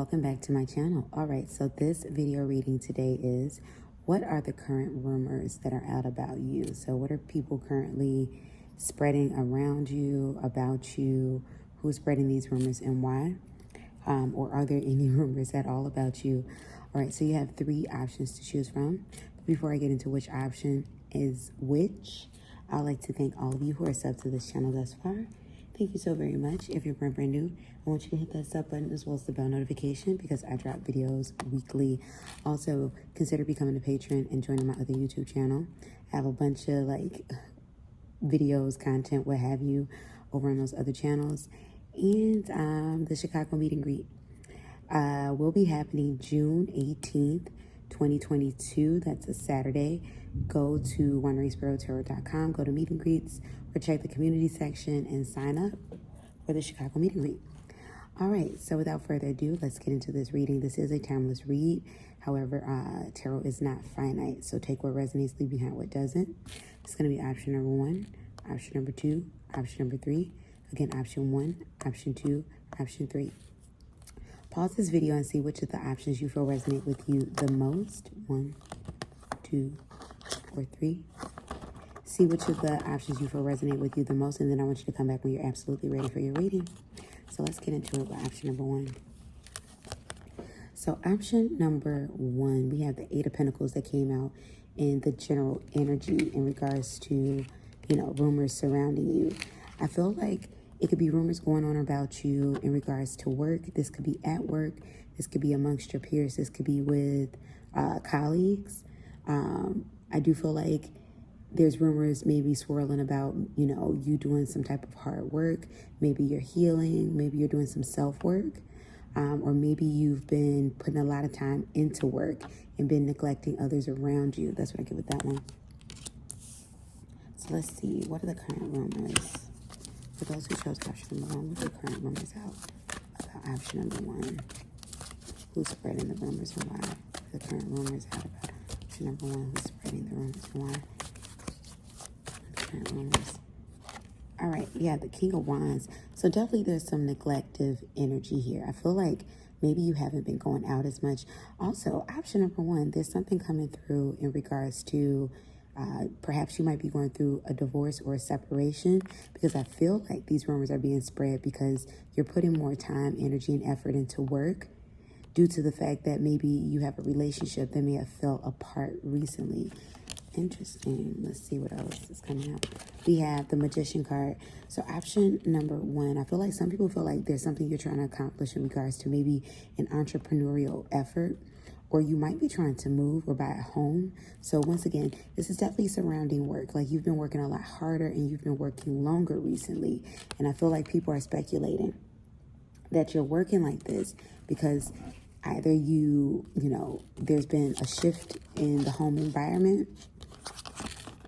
welcome back to my channel. All right, so this video reading today is, what are the current rumors that are out about you? So what are people currently spreading around you, about you? Who's spreading these rumors and why? Or are there any rumors at all about you? All right, so you have three options to choose from. But before I get into which option is which, I'd like to thank all of you who are subbed to this channel thus far. Thank you so very much. If you're brand new, I want you to hit that sub button as well as the bell notification because I drop videos weekly. Also, consider becoming a patron and joining my other YouTube channel. I have a bunch of videos, content, what have you, over on those other channels. And the Chicago meet and greet will be happening June 18th, 2022. That's a Saturday. Go to wanderingsparrow.com, go to meet and greets, or check the community section and sign up for the Chicago meet and greet. All right, so without further ado, let's get into this reading. This is a timeless read. However, tarot is not finite, so take what resonates, leave behind what doesn't. It's going to be option number 1, option number 2, option number 3. Again, option 1, option 2, option 3. Pause this video and see which of the options you feel resonate with you the most. 1, 2, or 3. See which of the options you feel resonate with you the most, and then I want you to come back when you're absolutely ready for your reading. So let's get into it with option number 1. So option number 1, we have the 8 of Pentacles that came out in the general energy in regards to, rumors surrounding you. I feel like it could be rumors going on about you in regards to work. This could be at work. This could be amongst your peers. This could be with colleagues. I do feel like there's rumors maybe swirling about, you doing some type of hard work. Maybe you're healing. Maybe you're doing some self-work. Or maybe you've been putting a lot of time into work and been neglecting others around you. That's what I get with that one. So let's see. What are the current rumors? For those who chose option number 1, what are the current rumors out about option number 1? Who's spreading the rumors and why? The current rumors out about option number 1. Who's spreading the rumors and why? Rumors. All right, yeah, the King of Wands. So definitely there's some neglective energy here. I feel like maybe you haven't been going out as much. Also, option number 1, there's something coming through in regards to perhaps you might be going through a divorce or a separation, because I feel like these rumors are being spread because you're putting more time, energy, and effort into work due to the fact that maybe you have a relationship that may have fell apart recently. Interesting. Let's see what else is coming out. We have the Magician card. So option number 1, I feel like some people feel like there's something you're trying to accomplish in regards to maybe an entrepreneurial effort, or you might be trying to move or buy a home. So once again, this is definitely surrounding work. Like you've been working a lot harder and you've been working longer recently. And I feel like people are speculating that you're working like this because either there's been a shift in the home environment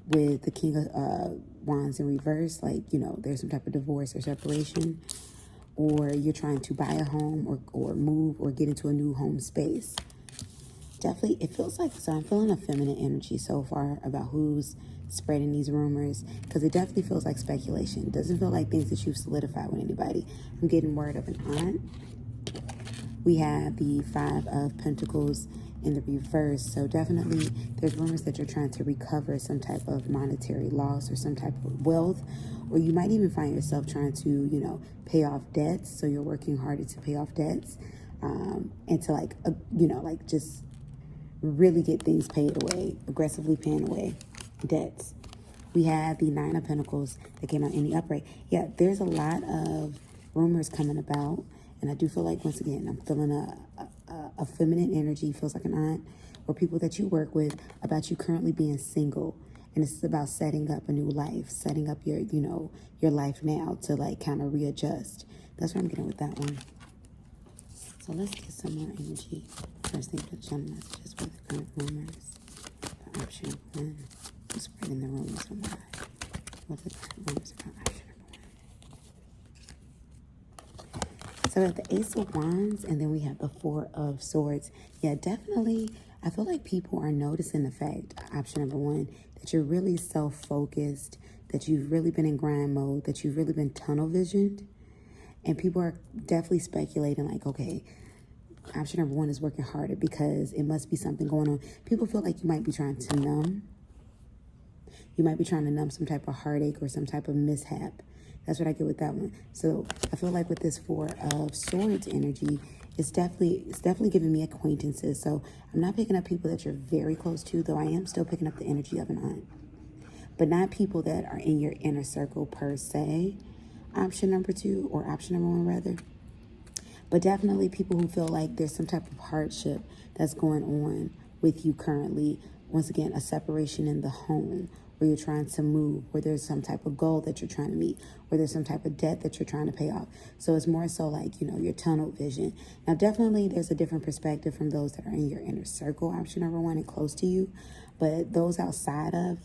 with the King of Wands in reverse, there's some type of divorce or separation, or you're trying to buy a home or move or get into a new home space. Definitely, it feels like, so I'm feeling a feminine energy so far about who's spreading these rumors, because it definitely feels like speculation. It doesn't feel like things that you've solidified with anybody. I'm getting word of an aunt. We have the 5 of Pentacles in the reverse. So definitely there's rumors that you're trying to recover some type of monetary loss or some type of wealth, or you might even find yourself trying to, pay off debts. So you're working harder to pay off debts and to just really get things paid away, aggressively paying away debts. We have the 9 of Pentacles that came out in the upright. Yeah, there's a lot of rumors coming about. And I do feel like, once again, I'm feeling a feminine energy, feels like an aunt, or people that you work with, about you currently being single. And this is about setting up a new life, setting up your life now to kind of readjust. That's what I'm getting with that one. So let's get some more energy. First thing for the channel messages for the current rumors. The option 1, who's spreading the rumors and why? What are the current rumors about option number 1? So we have the Ace of Wands, and then we have the 4 of Swords. Yeah, definitely, I feel like people are noticing the fact, option number 1, that you're really self-focused, that you've really been in grind mode, that you've really been tunnel visioned. And people are definitely speculating okay, Option number one is working harder because it must be something going on. People feel like you might be trying to numb. You might be trying to numb some type of heartache or some type of mishap. That's what I get with that one. So I feel like with this Four of Swords energy, it's definitely giving me acquaintances. So I'm not picking up people that you're very close to, though I am still picking up the energy of an aunt. But not people that are in your inner circle per se. Option number two, or option number one rather. But definitely people who feel like there's some type of hardship that's going on with you currently. Once again, a separation in the home, where you're trying to move, where there's some type of goal that you're trying to meet, where there's some type of debt that you're trying to pay off. So it's more so like, your tunnel vision. Now, definitely there's a different perspective from those that are in your inner circle, option number one, and close to you. But those outside of,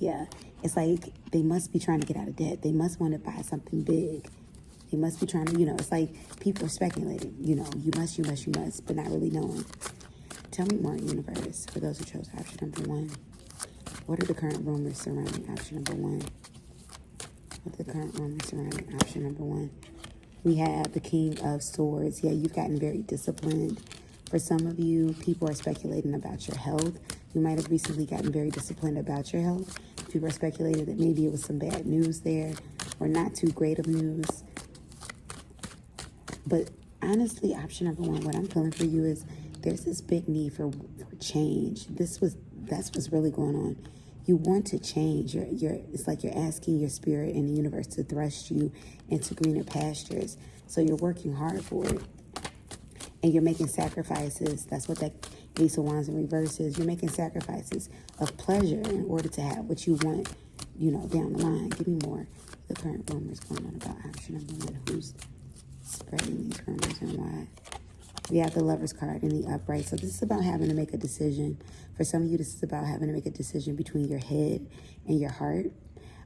it's like they must be trying to get out of debt. They must want to buy something big. They must be trying to, it's like people are speculating, you must, but not really knowing. Tell me more, universe, for those who chose option number one. What are the current rumors surrounding option number one? What are the current rumors surrounding option number one? We have the King of Swords. Yeah, you've gotten very disciplined. For some of you, people are speculating about your health. You might have recently gotten very disciplined about your health. People are speculating that maybe it was some bad news there, or not too great of news. But honestly, option number one, what I'm feeling for you is there's this big need for change. That's what's really going on. You want to change. It's like you're asking your spirit and the universe to thrust you into greener pastures. So you're working hard for it. And you're making sacrifices. That's what that Ace of Wands in reverse is. You're making sacrifices of pleasure in order to have what you want, down the line. Give me more. The current rumors going on about option number one. Who's spreading these rumors and why? We have the Lover's card in the upright. So this is about having to make a decision. For some of you, this is about having to make a decision between your head and your heart.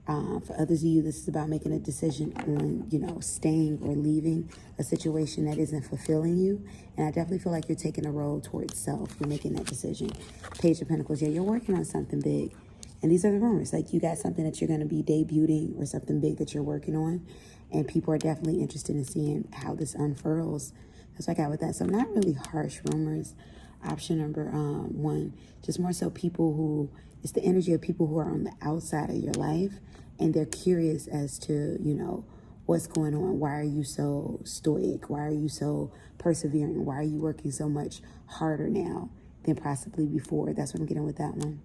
For others of you, this is about making a decision on, staying or leaving a situation that isn't fulfilling you. And I definitely feel like you're taking a road towards self. You're making that decision. Page of Pentacles. Yeah, you're working on something big. And these are the rumors. Like you got something that you're going to be debuting or something big that you're working on. And people are definitely interested in seeing how this unfurls. That's what I got with that. So not really harsh rumors. Option number one, just more so people who, it's the energy of people who are on the outside of your life. And they're curious as to, what's going on. Why are you so stoic? Why are you so persevering? Why are you working so much harder now than possibly before? That's what I'm getting with that one.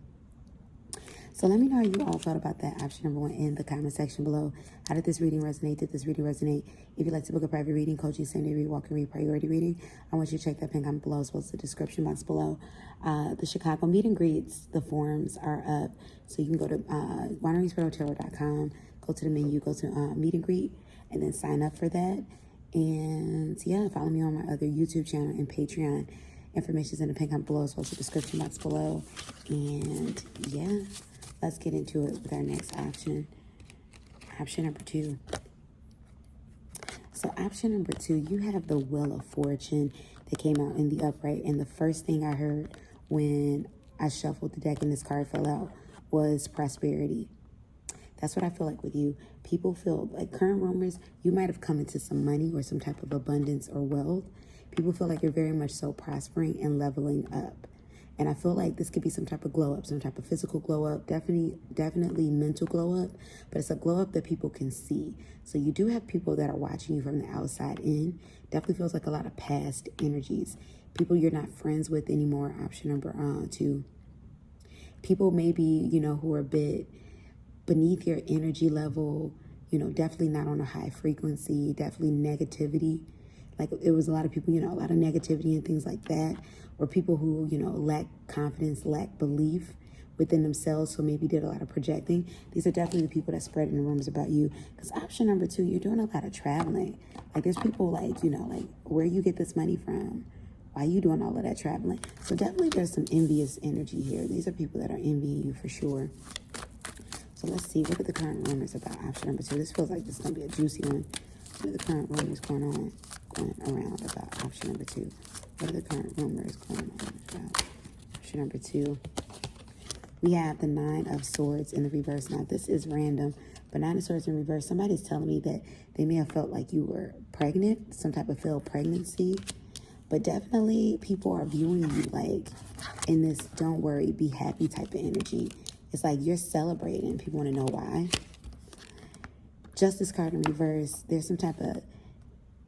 So let me know how you all thought about that option number one in the comment section below. How did this reading resonate? Did this reading resonate? If you'd like to book a private reading, coaching, same-day read, walk and read, priority reading, I want you to check that pin comment below as well as the description box below. The Chicago meet and greets, the forms are up. So you can go to wanderingsparrow.com, go to the menu, go to meet and greet, and then sign up for that. And yeah, follow me on my other YouTube channel and Patreon. Information is in the pin comment below as well as the description box below. And yeah. Let's get into it with our next option. Option number two. So option number two, you have the Wheel of Fortune that came out in the upright. And the first thing I heard when I shuffled the deck and this card fell out was prosperity. That's what I feel like with you. People feel like current rumors, you might have come into some money or some type of abundance or wealth. People feel like you're very much so prospering and leveling up. And I feel like this could be some type of glow up, some type of physical glow up, definitely mental glow up, but it's a glow up that people can see. So you do have people that are watching you from the outside in. Definitely feels like a lot of past energies. People you're not friends with anymore, option number two. People maybe, who are a bit beneath your energy level, definitely not on a high frequency, definitely negativity. Like it was a lot of people, a lot of negativity and things like that. Or people who, lack confidence, lack belief within themselves. So maybe did a lot of projecting. These are definitely the people that spread in the rumors about you. Because option number two, you're doing a lot of traveling. Like there's people like, where you get this money from? Why are you doing all of that traveling? So definitely there's some envious energy here. These are people that are envying you for sure. So let's see. What are the current rumors about option number two? This feels like this is going to be a juicy one. What are the current rumors going around about option number two? What are the current rumors going on about option number two? We have the Nine of Swords in the reverse. Now, this is random, but Nine of Swords in reverse, somebody's telling me that they may have felt like you were pregnant, some type of failed pregnancy. But definitely people are viewing you like in this don't worry, be happy type of energy. It's like you're celebrating. People want to know why. Justice card in reverse. There's some type of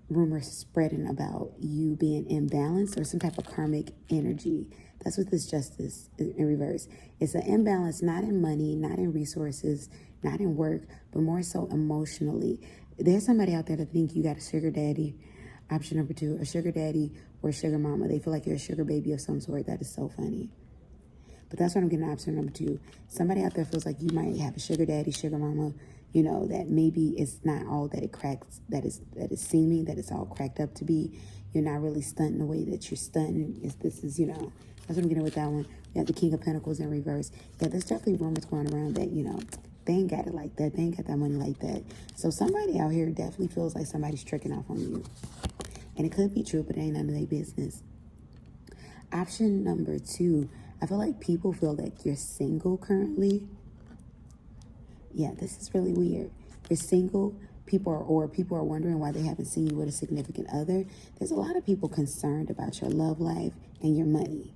rumors spreading about you being imbalanced or some type of karmic energy. That's what this justice in reverse. It's an imbalance, not in money, not in resources, not in work, but more so emotionally. There's somebody out there that think you got a sugar daddy. Option number 2, a sugar daddy or a sugar mama. They feel like you're a sugar baby of some sort. That is so funny. But that's what I'm getting. Option number 2. Somebody out there feels like you might have a sugar daddy, sugar mama, that maybe it's not all that it cracks, that is seeming, that it's all cracked up to be. You're not really stunting the way that you're stunting. That's what I'm getting with that one. You have the King of Pentacles in reverse. Yeah, there's definitely rumors going around that, they ain't got it like that. They ain't got that money like that. So somebody out here definitely feels like somebody's tricking off on you. And it could be true, but it ain't none of their business. Option number 2, I feel like people feel like you're single currently. Yeah, this is really weird. You're single. People are wondering why they haven't seen you with a significant other. There's a lot of people concerned about your love life and your money.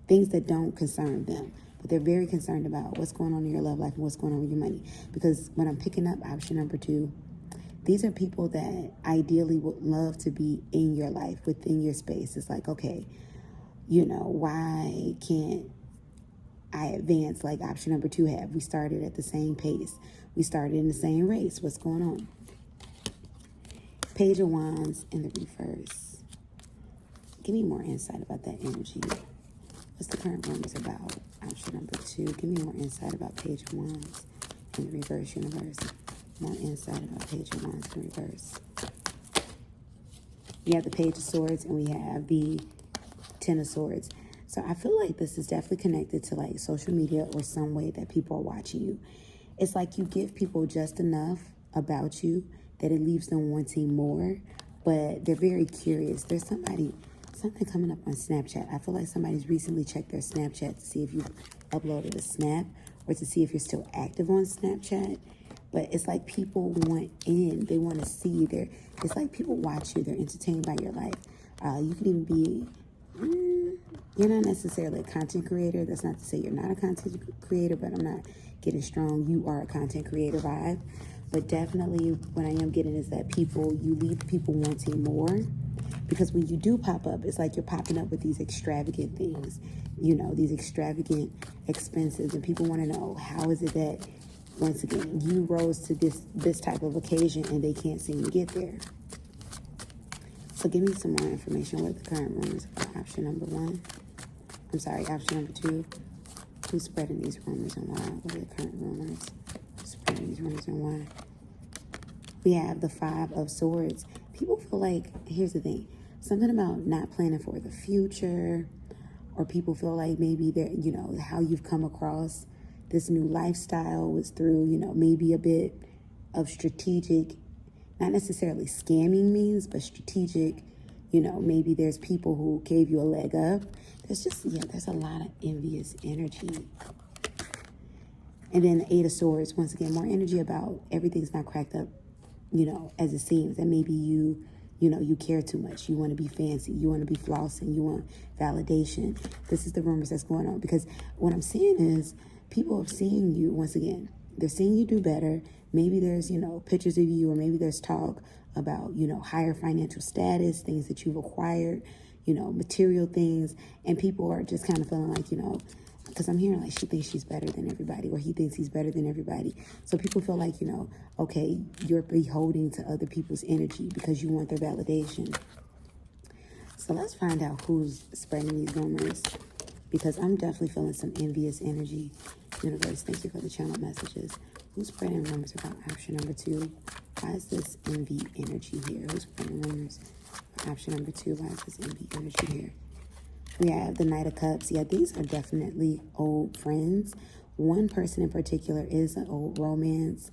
Things that don't concern them. But they're very concerned about what's going on in your love life and what's going on with your money. Because when I'm picking up option number 2, these are people that ideally would love to be in your life, within your space. It's like, okay, why can't I advance like option number 2 have? We started at the same pace. We started in the same race. What's going on? Page of Wands in the reverse. Give me more insight about that energy. What's the current rumors about option number 2? Give me more insight about Page of Wands in the reverse universe. More insight about Page of Wands in reverse. We have the Page of Swords and we have the Ten of Swords. So I feel like this is definitely connected to like social media or some way that people are watching you. It's like you give people just enough about you that it leaves them wanting more, but they're very curious. There's something coming up on Snapchat. I feel like somebody's recently checked their Snapchat to see if you've uploaded a snap or to see if you're still active on Snapchat. But it's like people want in. They want to see. It's like people watch you. They're entertained by your life. You can even be... you're not necessarily a content creator. That's not to say you're not a content creator, but I'm not getting strong you are a content creator vibe. But definitely what I am getting is that you leave people wanting more. Because when you do pop up, it's like you're popping up with these extravagant things, these extravagant expenses. And people want to know, how is it that, once again, you rose to this type of occasion and they can't seem to get there? So give me some more information. What are the current rumors about option number 1? I'm sorry, option number 2. Who's spreading these rumors and why? What are the current rumors? Who's spreading these rumors and why? We have the 5 of Swords. People feel like, here's the thing, something about not planning for the future, or people feel like maybe they're, how you've come across this new lifestyle was through, maybe a bit of strategic, not necessarily scamming means, but strategic, maybe there's people who gave you a leg up. There's a lot of envious energy. And then the 8 of Swords, once again, more energy about everything's not cracked up, as it seems. And maybe you care too much. You want to be fancy. You want to be flossing. You want validation. This is the rumors that's going on. Because what I'm seeing is people are seeing you, once again, they're seeing you do better. Maybe there's, pictures of you, or maybe there's talk about, higher financial status, things that you've acquired, material things. And people are just kind of feeling like, because I'm hearing like she thinks she's better than everybody, or he thinks he's better than everybody. So people feel like, okay, you're beholden to other people's energy because you want their validation. So let's find out who's spreading these rumors, because I'm definitely feeling some envious energy. Universe, thank you for the channel messages. Who's spreading rumors about option number 2? Why is this envy energy here? Who's spreading rumors for option number 2? Why is this envy energy here? We have the Knight of Cups. Yeah, these are definitely old friends. One person in particular is an old romance.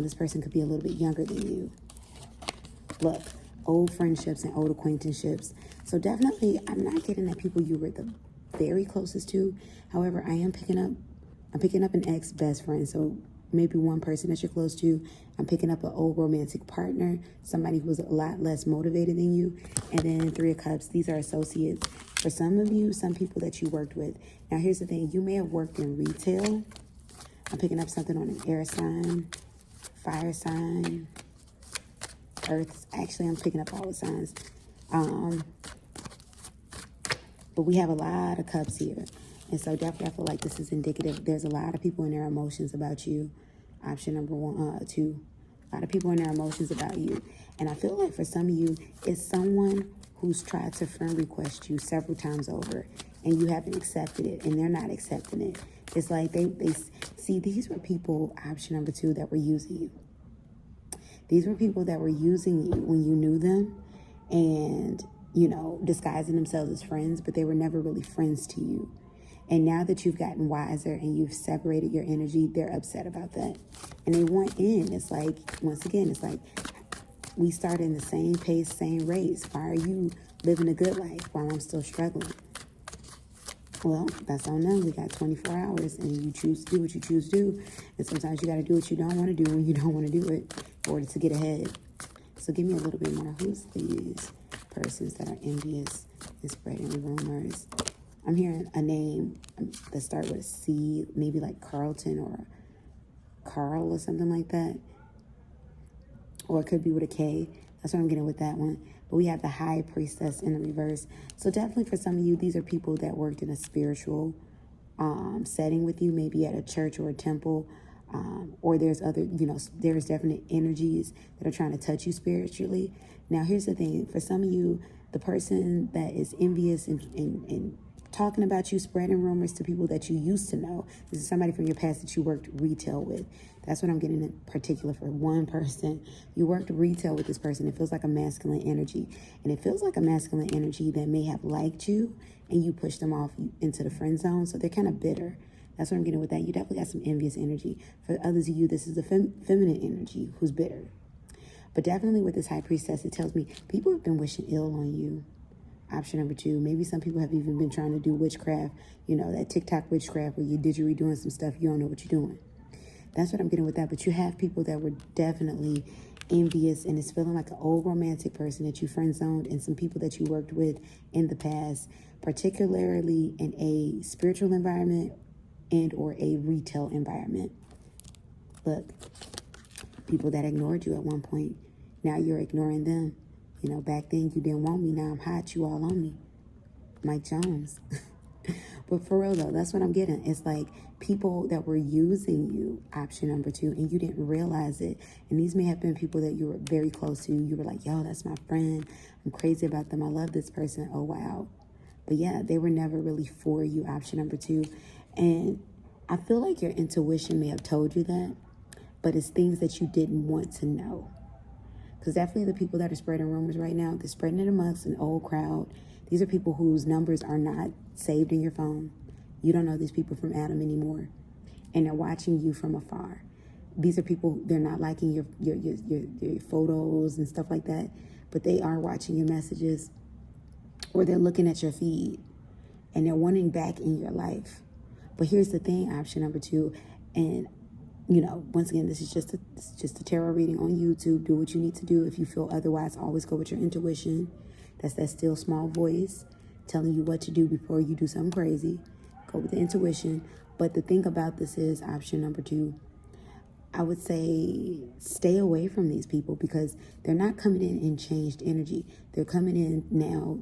This person could be a little bit younger than you. Look, old friendships and old acquaintanceships. So definitely, I'm not getting that people you were the very closest to. However, I'm picking up an ex-best friend. So maybe one person that you're close to. I'm picking up an old romantic partner, somebody who's a lot less motivated than you. And then 3 of Cups, these are associates. For some of you, some people that you worked with. Now, here's the thing. You may have worked in retail. I'm picking up something on an air sign, fire sign, earth. Actually, I'm picking up all the signs. But we have a lot of cups here. And so definitely I feel like this is indicative. There's a lot of people in their emotions about you. Option number 2. A lot of people in their emotions about you. And I feel like for some of you, it's someone who's tried to friend request you several times over. And you haven't accepted it. And they're not accepting it. It's like they see, these were people, option number 2, that were using you. These were people that were using you when you knew them. And disguising themselves as friends, but they were never really friends to you. And now that you've gotten wiser and you've separated your energy, they're upset about that. And they want in. It's like, once again, it's like we started in the same pace, same race. Why are you living a good life while I'm still struggling? Well, that's on them. We got 24 hours and you choose to do what you choose to do. And sometimes you got to do what you don't want to do when you don't want to do it in order to get ahead. So give me a little bit more. Who's these persons that are envious and spreading rumors? I'm hearing a name that starts with a C, maybe like Carlton or Carl or something like that. Or it could be with a K. That's what I'm getting with that one. But we have the High Priestess in the reverse. So definitely for some of you, these are people that worked in a spiritual setting with you, maybe at a church or a temple. Or there's other, there's definite energies that are trying to touch you spiritually. Now, here's the thing. For some of you, the person that is envious and talking about you, spreading rumors to people that you used to know, this is somebody from your past that you worked retail with. That's what I'm getting in particular for one person. You worked retail with this person. It feels like a masculine energy. And it feels like a masculine energy that may have liked you and you pushed them off into the friend zone. So they're kind of bitter. That's what I'm getting with that. You definitely got some envious energy. For others of you, this is a feminine energy who's bitter. But definitely with this High Priestess, it tells me people have been wishing ill on you. Option number 2, maybe some people have even been trying to do witchcraft, that TikTok witchcraft where you're digitally doing some stuff, you don't know what you're doing. That's what I'm getting with that. But you have people that were definitely envious and it's feeling like an old romantic person that you friend zoned and some people that you worked with in the past, particularly in a spiritual environment and or a retail environment. Look, people that ignored you at one point, now you're ignoring them. Back then you didn't want me, now I'm hot, you all on me. Mike Jones. But for real though, that's what I'm getting. It's like people that were using you, option number 2, and you didn't realize it. And these may have been people that you were very close to. You were like, yo, that's my friend. I'm crazy about them. I love this person. Oh, wow. But yeah, they were never really for you, option number 2. And I feel like your intuition may have told you that, but it's things that you didn't want to know. Because definitely the people that are spreading rumors right now, they're spreading it amongst an old crowd. These are people whose numbers are not saved in your phone. You don't know these people from Adam anymore. And they're watching you from afar. These are people, they're not liking your photos and stuff like that, but they are watching your messages or they're looking at your feed and they're wanting back in your life. But here's the thing, option number 2, and once again, this is just a tarot reading on YouTube. Do what you need to do. If you feel otherwise, always go with your intuition. That's that still small voice telling you what to do before you do something crazy. Go with the intuition. But the thing about this is, option number 2, I would say stay away from these people because they're not coming in changed energy. They're coming in now,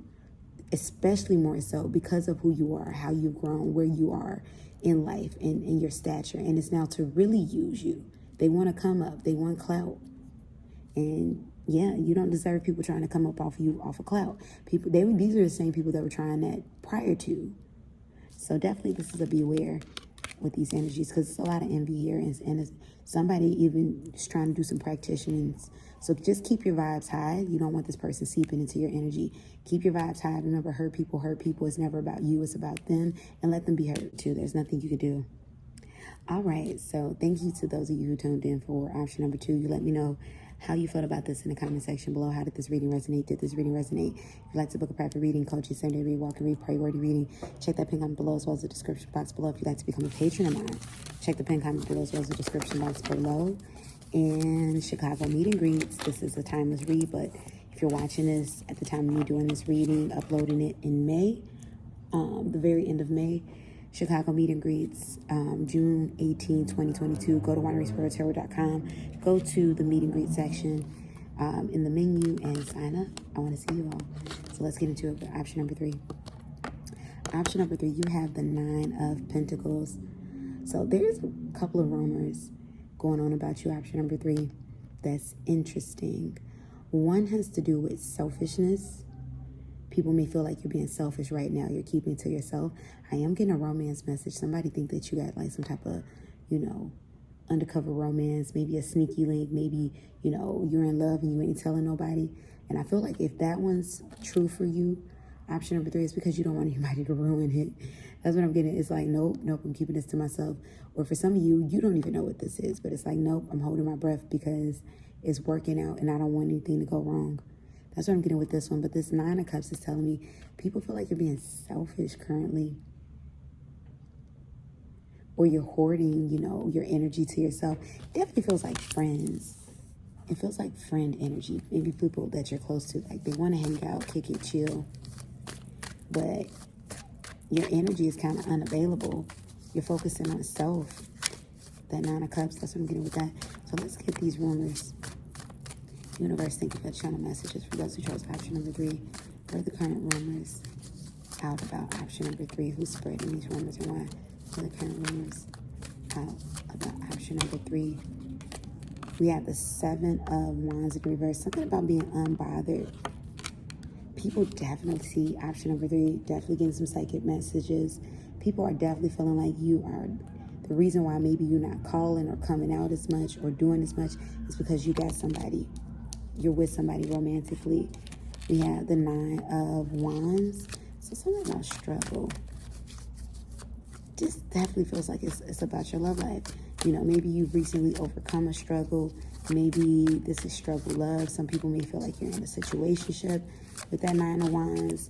especially more so because of who you are, how you've grown, where you are in life and your stature. And it's now to really use you. They want to come up. They want clout. And yeah, you don't deserve people trying to come up off you off of clout. These are the same people that were trying that prior to. So definitely this is a beware with these energies because it's a lot of envy here. And it's somebody even just trying to do some practitioners. So just keep your vibes high. You don't want this person seeping into your energy. Keep your vibes high. Remember, hurt people. It's never about you. It's about them. And let them be hurt too. There's nothing you can do. All right. So thank you to those of you who tuned in for option number 2. You let me know how you felt about this in the comment section below. How did this reading resonate? Did this reading resonate? If you'd like to book a private reading, coaching, Sunday read, walk and read, priority reading, check that pin comment below as well as the description box below. If you'd like to become a patron of mine, check the pin comment below as well as the description box below. And Chicago meet and greets. This is a timeless read, but if you're watching this at the time you're doing this reading, uploading it in May, the very end of May, Chicago meet and greets, June 18, 2022. Go to wanderingsparrow.com. Go to the meet and greet section in the menu and sign up. I want to see you all. So let's get into it. Option number 3. Option number 3, you have the 9 of Pentacles. So there's a couple of rumors going on about you, option number 3, that's interesting. One has to do with selfishness. People may feel like you're being selfish right now. You're keeping to yourself. I am getting a romance message. Somebody think that you got like some type of, undercover romance, maybe a sneaky link, maybe, you're in love and you ain't telling nobody. And I feel like if that one's true for you, option number 3 is because you don't want anybody to ruin it. That's what I'm getting. It's like, nope, I'm keeping this to myself. Or for some of you, you don't even know what this is, but it's like, nope, I'm holding my breath because it's working out and I don't want anything to go wrong. That's what I'm getting with this one. But this 9 of Cups is telling me people feel like you're being selfish currently. Or you're hoarding, your energy to yourself. Definitely feels like friends. It feels like friend energy. Maybe people that you're close to, like they want to hang out, kick it, chill. But your energy is kind of unavailable. You're focusing on self. That 9 of Cups, that's what I'm getting with that. So let's get these rumors. Universe, thank you for the channel messages. For those who chose option number 3, what are the current rumors out about option number 3? Who's spreading these rumors and why? What are the current rumors out about option number 3? We have the 7 of Wands in reverse. Something about being unbothered. People definitely see option number 3, definitely getting some psychic messages. People are definitely feeling like you are the reason why maybe you're not calling or coming out as much or doing as much is because you got somebody. You're with somebody romantically. We have the 9 of Wands. So something about struggle. This definitely feels like it's about your love life. Maybe you've recently overcome a struggle. Maybe this is struggle love. Some people may feel like you're in a situationship with that 9 of Wands.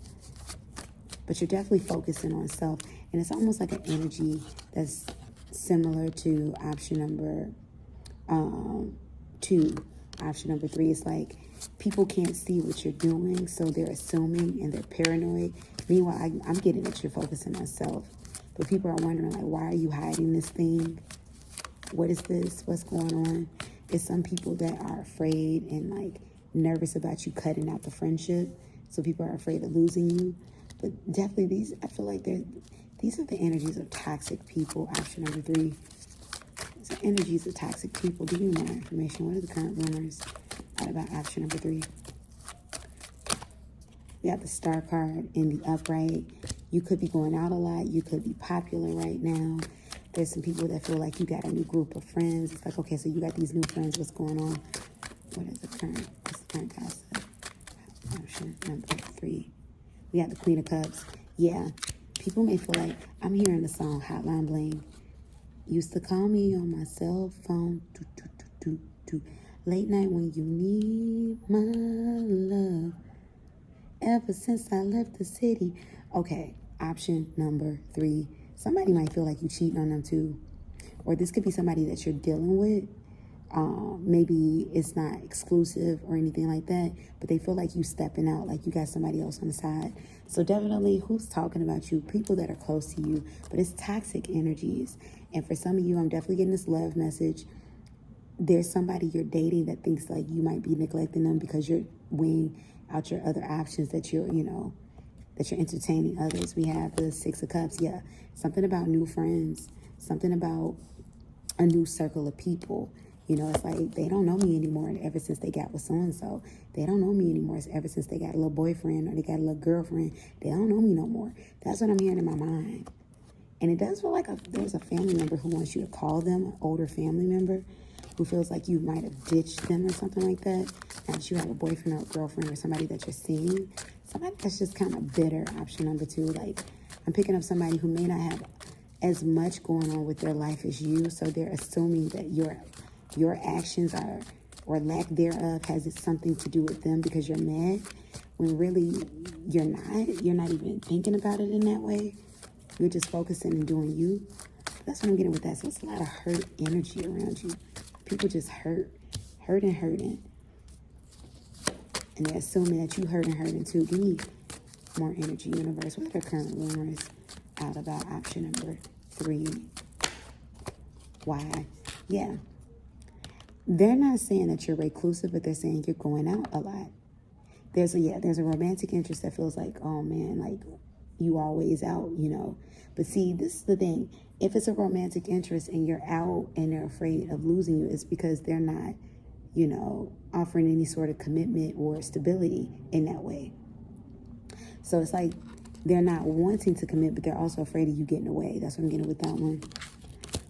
But you're definitely focusing on self. And it's almost like an energy that's similar to option number 2. Option number 3 is like people can't see what you're doing, so they're assuming and they're paranoid. Meanwhile, I'm getting that you're focusing on self. But people are wondering, like, why are you hiding this thing? What is this? What's going on? There's some people that are afraid and, like, nervous about you cutting out the friendship. So people are afraid of losing you. But definitely I feel like these are the energies of toxic people. Option number 3. These are energies of toxic people. Give me more information. What are the current rumors out about option number 3? We have the Star card in the upright. You could be going out a lot. You could be popular right now. There's some people that feel like you got a new group of friends. It's like, okay, so you got these new friends. What's going on? What's the current gossip? Option number 3. We got the Queen of Cups. Yeah, people may feel like, I'm hearing the song Hotline Bling. Used to call me on my cell phone. Late night when you need my love. Ever since I left the city. Okay, option number 3. Somebody might feel like you cheating on them too. Or this could be somebody that you're dealing with. Maybe it's not exclusive or anything like that, but they feel like you stepping out, like you got somebody else on the side. So definitely, who's talking about you? People that are close to you, but it's toxic energies. And for some of you, I'm definitely getting this love message. There's somebody you're dating that thinks like you might be neglecting them because you're weighing out your other options, that you're entertaining others. We have the 6 of Cups. Yeah, something about new friends, something about a new circle of people. It's like they don't know me anymore ever since they got with so-and-so. They don't know me anymore ever since they got a little boyfriend or they got a little girlfriend. They don't know me no more. That's what I'm hearing in my mind. And it does feel like there's a family member who wants you to call them, an older family member who feels like you might have ditched them or something like that. Now that you have a boyfriend or a girlfriend or somebody that you're seeing, somebody that's just kind of bitter. Option number 2, like I'm picking up somebody who may not have as much going on with their life as you, so they're assuming that your actions are or lack thereof has something to do with them because you're mad, when really you're not. You're not even thinking about it in that way. You're just focusing and doing you. That's what I'm getting with that. So it's a lot of hurt energy around you. People just hurting. And they're assuming that you hurting too. Give me more energy, universe. What are the current rumors out about option number 3? Why? Yeah. They're not saying that you're reclusive, but they're saying you're going out a lot. There's a romantic interest that feels like, oh man, like you always out, you know. But see, this is the thing. If it's a romantic interest and you're out and they're afraid of losing you, it's because they're not, you know, offering any sort of commitment or stability in that way. So it's like they're not wanting to commit, but they're also afraid of you getting away. That's what I'm getting with that one.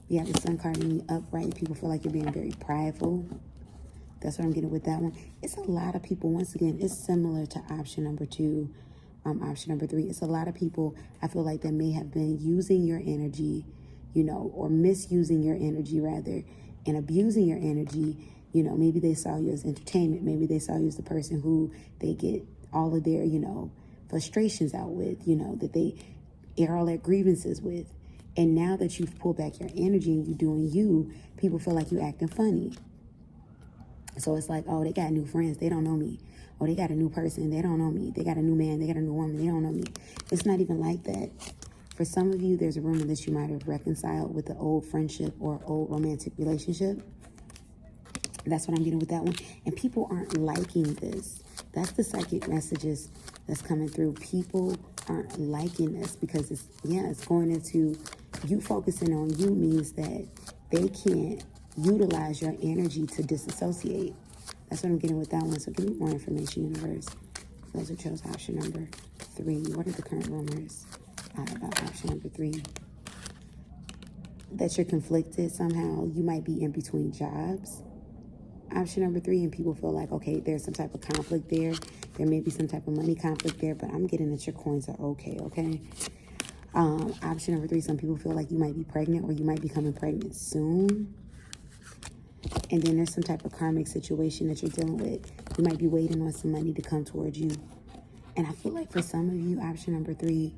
You have the Sun card in the upright. People feel like you're being very prideful. That's what I'm getting with that one. It's a lot of people, once again, it's similar to option number 2, option number 3. It's a lot of people, I feel like, that may have been using your energy, you know, or misusing your energy rather, and abusing your energy. You know, maybe they saw you as entertainment. Maybe they saw you as the person who they get all of their, you know, frustrations out with, you know, that they air all their grievances with. And now that you've pulled back your energy and you're doing you, people feel like you're acting funny. So it's like, oh, they got new friends. They don't know me. Oh, they got a new person. They don't know me. They got a new man. They got a new woman. They don't know me. It's not even like that. For some of you, there's a rumor that you might have reconciled with an old friendship or old romantic relationship. That's what I'm getting with that one. And people aren't liking this. That's the psychic messages that's coming through. People aren't liking this because it's going into you focusing on you means that they can't utilize your energy to disassociate. That's what I'm getting with that one. So give me more information, universe. For those who chose option number 3, what are the current rumors about option number 3? That you're conflicted somehow. You might be in between jobs. Option number 3, and people feel like, okay, there's some type of conflict there. There may be some type of money conflict there, but I'm getting that your coins are okay. Option number 3, some people feel like you might be pregnant or you might be becoming pregnant soon. And then there's some type of karmic situation that you're dealing with. You might be waiting on some money to come towards you. And I feel like for some of you, option number 3,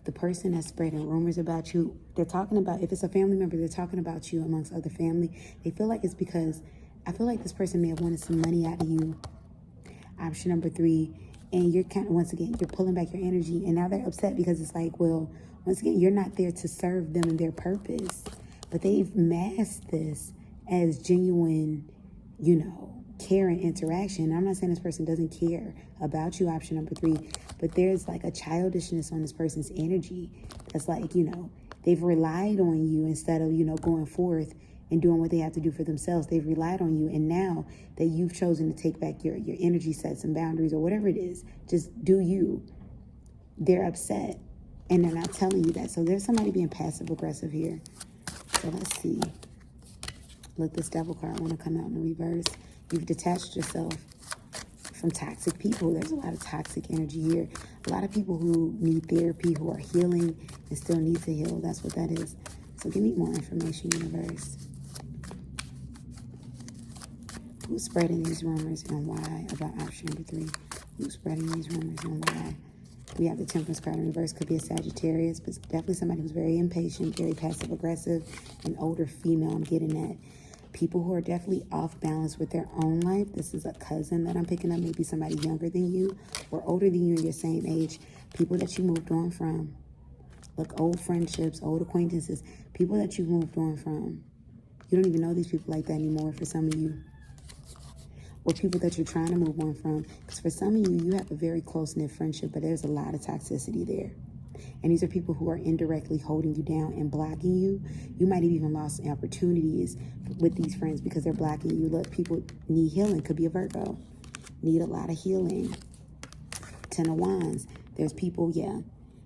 the person that's spreading rumors about you, they're talking about, if it's a family member, they're talking about you amongst other family. They feel like it's because, I feel like this person may have wanted some money out of you. Option number 3, and you're kind of, once again, you're pulling back your energy. And now they're upset because it's like, well, once again, you're not there to serve them and their purpose. But they've masked this as genuine, you know, care and interaction. I'm not saying this person doesn't care about you, option number 3, but there's like a childishness on this person's energy. That's like, you know, they've relied on you instead of, you know, going forth and doing what they have to do for themselves. They've relied on you. And now that you've chosen to take back your energy sets and boundaries or whatever it is, just do you. They're upset and they're not telling you that. So there's somebody being passive aggressive here. So let's see. Look, this devil card want to come out in the reverse. You've detached yourself from toxic people. There's a lot of toxic energy here. A lot of people who need therapy, who are healing and still need to heal. That's what that is. So give me more information, universe. Who's spreading these rumors and why about option number 3? Who's spreading these rumors and why? We have the Temperance card in reverse. Could be a Sagittarius, but definitely somebody who's very impatient, very passive aggressive, an older female. I'm getting that. People who are definitely off balance with their own life. This is a cousin that I'm picking up. Maybe somebody younger than you or older than you in your same age. People that you moved on from. Look, old friendships, old acquaintances. People that you've moved on from. You don't even know these people like that anymore for some of you. Or people that you're trying to move on from. Because for some of you, you have a very close-knit friendship, but there's a lot of toxicity there. And these are people who are indirectly holding you down and blocking you. You might have even lost opportunities with these friends because they're blocking you. Look, people need healing. Could be a Virgo. Need a lot of healing. 10 of Wands. There's people,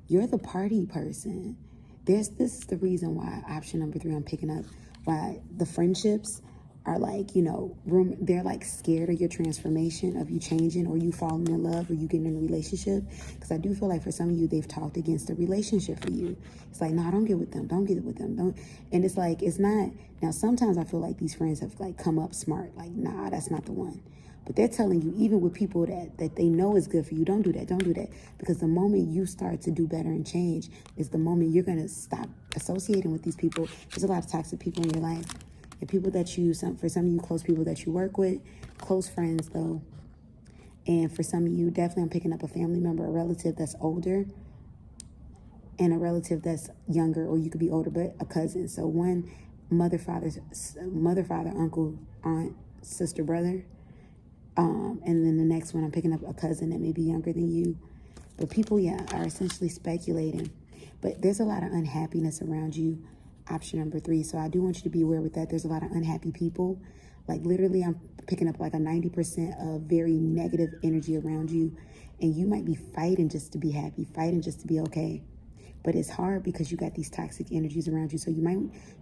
you're the party person. This is the reason why option number 3 I'm picking up. Why the friendships are like, they're like scared of your transformation, of you changing, or you falling in love, or you getting in a relationship. Because I do feel like for some of you, they've talked against the relationship for you. It's like, nah, don't get with them. Don't get with them. Don't. And it's like, it's not. Now, sometimes I feel like these friends have like come up smart. Like, nah, that's not the one. But they're telling you, even with people that they know is good for you, don't do that, don't do that. Because the moment you start to do better and change is the moment you're going to stop associating with these people. There's a lot of toxic people in your life. And people that for some of you, close people that you work with, close friends though. And for some of you, definitely I'm picking up a family member, a relative that's older, and a relative that's younger, or you could be older, but a cousin. So one mother, father, uncle, aunt, sister, brother. And then the next one, I'm picking up a cousin that may be younger than you. But people, are essentially speculating. But there's a lot of unhappiness around you. Option number 3. So I do want you to be aware with that. There's a lot of unhappy people. Like literally, I'm picking up like a 90% of very negative energy around you. And you might be fighting just to be happy, fighting just to be okay. But it's hard because you got these toxic energies around you. So you might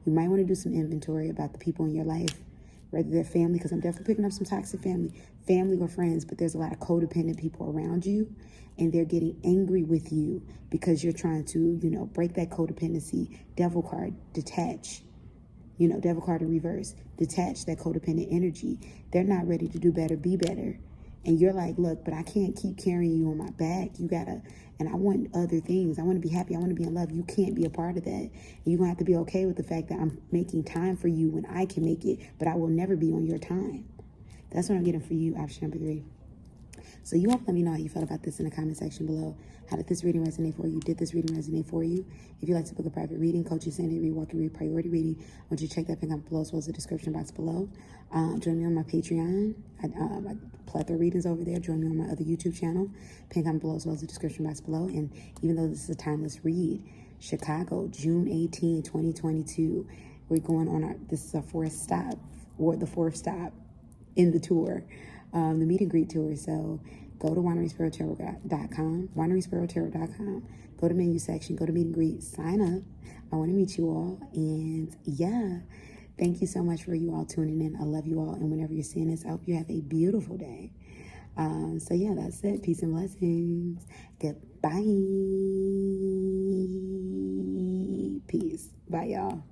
want to do some inventory about the people in your life, whether they're family, because I'm definitely picking up some toxic family or friends, but there's a lot of codependent people around you, and they're getting angry with you because you're trying to, break that codependency. Devil card, detach. Devil card in reverse. Detach that codependent energy. They're not ready to do better, be better. And you're like, look, but I can't keep carrying you on my back. You gotta, and I want other things. I want to be happy. I want to be in love. You can't be a part of that. And you're going to have to be okay with the fact that I'm making time for you when I can make it, but I will never be on your time. That's what I'm getting for you, option number 3. So you all let me know how you felt about this in the comment section below. How did this reading resonate for you? Did this reading resonate for you? If you'd like to book a private reading, coaching, sanity, read, walking, read, priority reading, I want you to check that link below as well as the description box below. Join me on my Patreon. I plethora of readings over there. Join me on my other YouTube channel. Pin comment below as well as the description box below. And even though this is a timeless read, Chicago, June 18, 2022. We're going on this is our fourth stop, or the fourth stop in the tour, the meet and greet tour. So go to wanderingsparrow.com, go to menu section, go to meet and greet, sign up. I want to meet you all. And thank you so much for you all tuning in. I love you all. And whenever you're seeing this, I hope you have a beautiful day. So that's it. Peace and blessings. Goodbye. Peace. Bye, y'all.